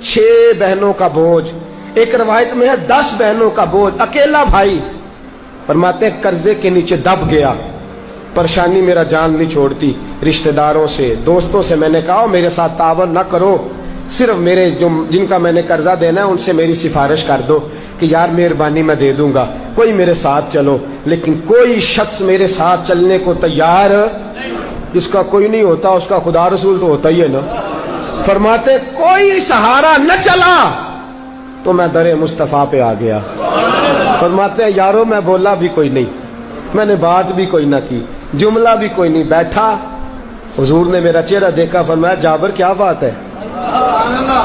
6 बहनों का बोझ, एक रवायत में है 10 बहनों का बोझ, अकेला भाई। फरमाते हैं कर्जे के नीचे दब गया, परेशानी मेरा जान नहीं छोड़ती। रिश्तेदारों से, दोस्तों से मैंने कहा मेरे साथ तावन न करो, सिर्फ मेरे जो जिनका मैंने कर्जा देना है उनसे मेरी सिफारिश कर दो कि यार मेहरबानी मैं दे दूंगा, कोई मेरे साथ चलो। लेकिन कोई शख्स मेरे साथ चलने को तैयार, जिसका कोई नहीं होता उसका खुदा रसूल तो होता ही है ना। फरमाते कोई सहारा न चला तो मैं दरे मुस्तफा पे आ गया। फरमाते यारो मैं बोला भी कोई नहीं, मैंने बात भी कोई ना की, जुमला भी कोई नहीं, बैठा। हुजूर ने मेरा चेहरा देखा, फरमाया जाबर क्या बात है?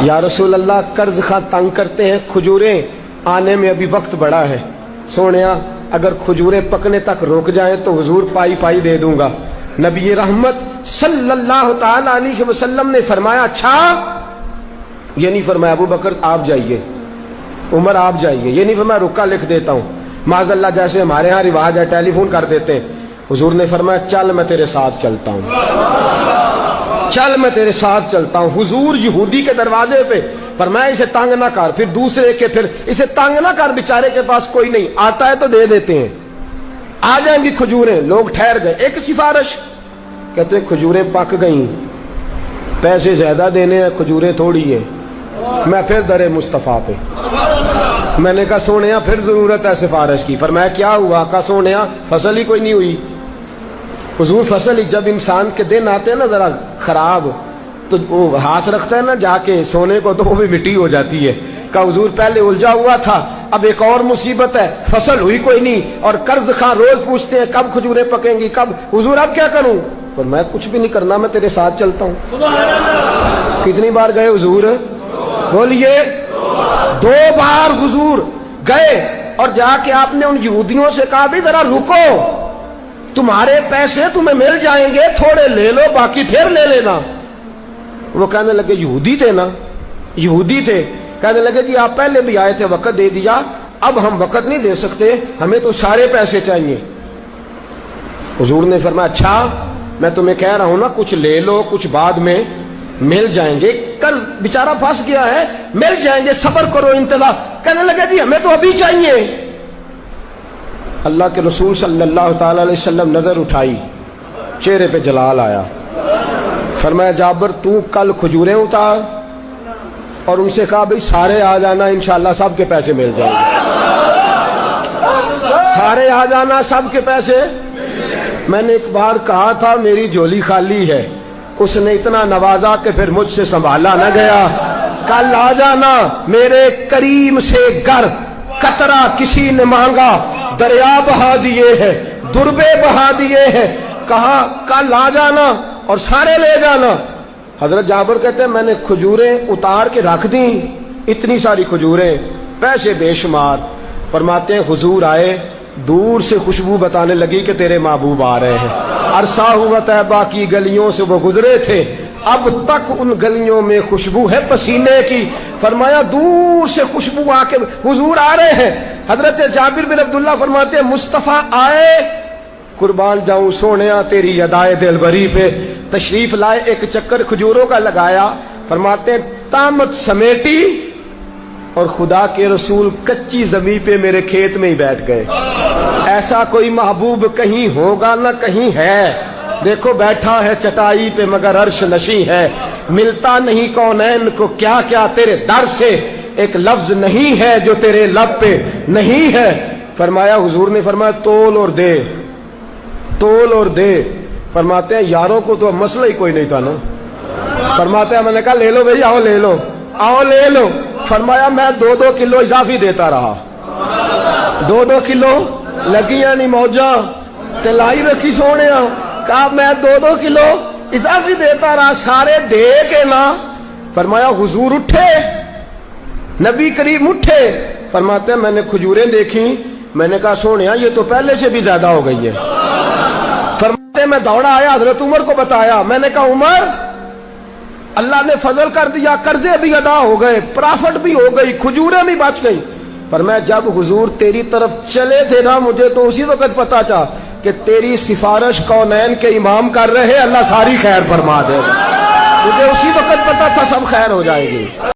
या रसूल अल्लाह कर्ज खा तंग करते हैं, खजूरें आने में अभी वक्त बड़ा है। सोनिया अगर खजूरें पकने तक रुक जाएं तो हुजूर पाई पाई दे दूंगा। नबी रहमत सल्लल्लाहु ताला अलैहि वसल्लम ने फरमाया अच्छा, ये नहीं फरमाया अबू बकर आप जाइए, उमर आप जाइए, ये नहीं फरमाया रुका लिख देता हूं। माज़अल्लाह जैसे हमारे यहाँ रिवाज है टेलीफोन कर देते हैं। हुजूर ने फरमाया चल मैं तेरे साथ चलता हूं, चल मैं तेरे साथ चलता हूं। हुजूर यहूदी के दरवाजे पे, फरमाया इसे तंग ना कर, फिर दूसरे के, फिर इसे तंग ना कर, बेचारे के पास कोई नहीं, आता है तो दे देते हैं। आ जाएंगी खजूरें, लोग ठहर गए। एक सिफारिश, कहते हैं खजूरें पक गई, पैसे ज्यादा देने हैं, खजूरें थोड़ी है। मैं फिर दरे मुस्तफा पे, मैंने कहा सोनिया फिर जरूरत है सिफारिश की। फरमाया क्या हुआ? कहा सोनिया फसल ही कोई नहीं हुई। हुजूर फसल ही, जब इंसान के दिन आते हैं ना जरा खराब, तो वो हाथ रखता है ना जाके सोने को, तो वो भी मिट्टी हो जाती है। कहा हुजूर पहले उलझा हुआ था, अब एक और मुसीबत है, फसल हुई कोई नहीं, और कर्ज खा रोज पूछते हैं कब खजूरें पकेंगी कब। हुजूर अब क्या करूं? पर मैं कुछ भी नहीं करना, मैं तेरे साथ चलता हूं। कितनी बार गए हुजूर? बोलिए 2 बार हुजूर गए, और जाके आपने उन यहूदियों से कहा भी जरा रुको, तुम्हारे पैसे तुम्हें मिल जाएंगे, थोड़े ले लो बाकी फिर ले लेना। वो कहने लगे यहूदी थे ना, यहूदी थे। कहने लगे जी आप पहले भी आए थे, वक़्त दे दिया, अब हम वक़्त नहीं दे सकते, हमें तो सारे पैसे चाहिए। हुजूर ने फरमाया अच्छा मैं तुम्हें कह रहा हूं ना, कुछ ले लो, कुछ बाद में मिल जाएंगे, कर्ज बेचारा फंस गया है, मिल जाएंगे, सब्र करो, इंतजार। कहने लगे जी हमें तो अभी चाहिए। अल्लाह के रसूल सल्लल्लाहु ताला अलैहि वसल्लम नजर उठाई, चेहरे पे जलाल आया। फरमाया जाबर तू कल खजूरें उतार और उनसे कहा भाई सारे आ जाना, इंशाल्लाह सबके पैसे मिल जाएंगे। सारे आ जाना, सबके पैसे। मैंने एक बार कहा था मेरी झोली खाली है, उसने इतना नवाजा कि फिर मुझसे संभाला न गया। कल आ जाना, मेरे करीम से गर कतरा किसी ने मांगा, दरिया बहा दिए हैं, दुर्बे बहा दिए हैं। कहा कल आ जाना और सारे ले जाना। हजरत जाबर कहते हैं मैंने खजूरें उतार के रख दी, इतनी सारी खजूरें, पैसे बेशुमार। फरमाते हैं हुजूर आए, दूर से खुशबू बताने लगी कि तेरे महबूब आ रहे हैं। अरसा हुआ तैबा की गलियों से वो गुजरे थे, अब तक उन गलियों में खुशबू है पसीने की। फरमाया दूर से खुशबू आके हुजूर आ रहे हैं। हजरत जाबिर बिन अब्दुल्लाह फरमाते हैं मुस्तफा आए, कुर्बान जाऊं सोनिया तेरी अदाए दिलबरी पे। तशरीफ लाए, एक चक्कर खजूरों का लगाया। फरमाते हैं तामत समेटी और खुदा के रसूल कच्ची जमीन पे मेरे खेत में ही बैठ गए। ऐसा कोई महबूब कहीं होगा ना कहीं है। देखो बैठा है चटाई पे मगर अर्श नशी है, मिलता नहीं कौनैन को क्या क्या तेरे दर से, एक लफ्ज नहीं है जो तेरे लब पे नहीं है। फरमाया हुजूर ने फरमाया तोल और दे, तोल और दे। फरमाते हैं यारों को तो मसला ही कोई नहीं था ना। फरमाते हैं मैंने कहा ले लो भाई, आओ ले लो, आओ ले लो। फरमाया मैं 2-2 किलो इजाफी देता रहा, 2-2 किलो लगिया नहीं मौजा, तिलाई रखी सोने। कहा मैं 2-2 किलो इजाफी देता रहा, सारे दे के ना। फरमाया हुजूर उठे, नबी करीम उठे। फरमाते हैं मैंने खजूरें देखी, मैंने कहा सोनिया ये तो पहले से भी ज्यादा हो गई है। फरमाते मैं दौड़ा आया, हजरत उमर को बताया। मैंने कहा उमर अल्लाह ने फजल कर दिया, कर्जे भी अदा हो गए, प्रॉफिट भी हो गई, खजूरें भी बच गई। पर मैं जब हुजूर तेरी तरफ चले थे ना, मुझे तो उसी वक्त पता था कि तेरी सिफारिश कौनैन के इमाम कर रहे, अल्लाह सारी खैर फरमा देगा। मुझे उसी वक्त पता था सब खैर हो जाएगी।